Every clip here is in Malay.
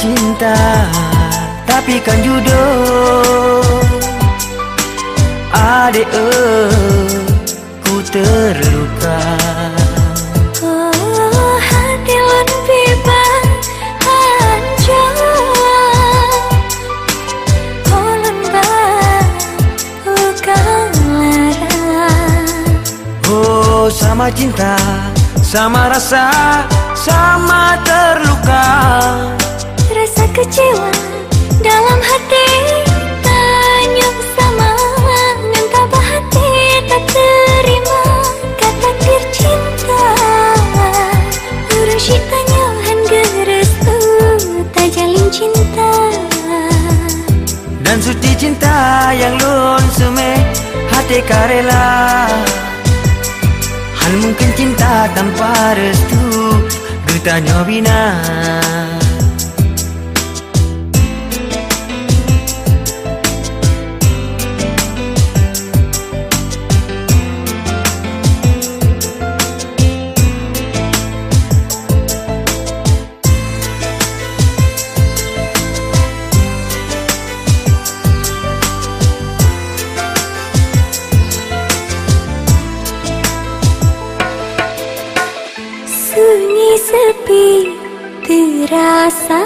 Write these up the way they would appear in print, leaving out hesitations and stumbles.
cinta, tapi kan jodoh. Adek, ku terluka. Oh, hati lon bebas hancur. Oh, lembah luka lara. Oh, sama cinta, sama rasa, sama terluka. Rasa kecewa dalam hati, tanyuk sama ngentah hati tak terima kata takdir cinta. Urang syik tanya han gerestu tak jalin cinta. Dan suci cinta yang lun sume hati karela. Han mungkin cinta tanpa restu getanya bina. Sunyi sepi terasa,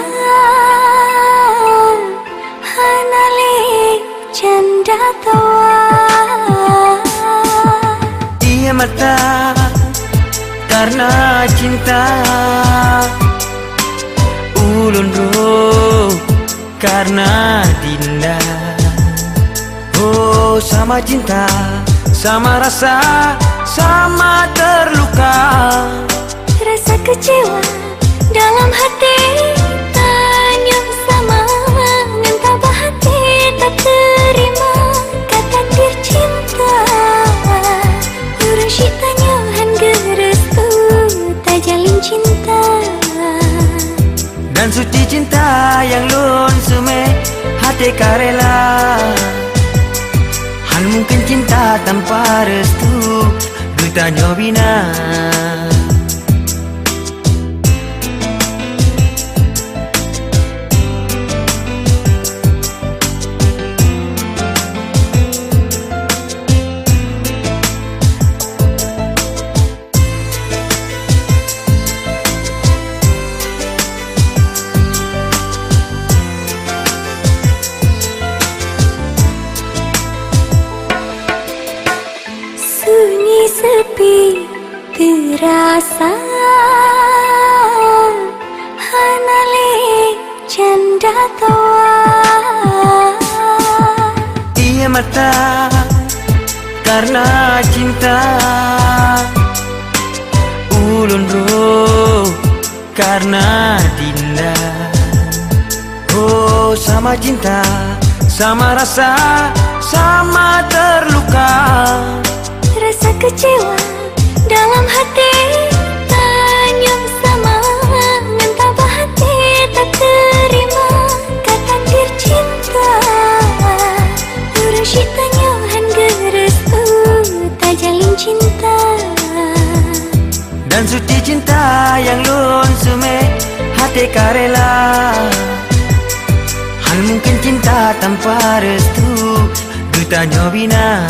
hanalik canda tawa. Ia mata karena cinta, ulun roh karena dinda. Oh, sama cinta, sama rasa, sama terluka. Rasa kecewa dalam hati, tanyuk sama ngentah hati tak terima kata takdir cinta. Urang syik tanya han gerestu tak jalin cinta. Dan suci cinta yang lun sume hati karela. Han mungkin cinta tanpa restu getanya bina. Sunyi sepi terasa, hanalik canda tawa. Ia mata karena cinta, ulun roh karena dinda. Oh, sama cinta, sama rasa, sama terluka. Rasa kecewa dalam hati, tanyuk sama ngentah hati tak terima kata takdir cinta. Urang syik tanya han gerestu tak jalin cinta. Dan suci cinta yang lun sume hati karela. Han mungkin cinta tanpa restu getanya bina.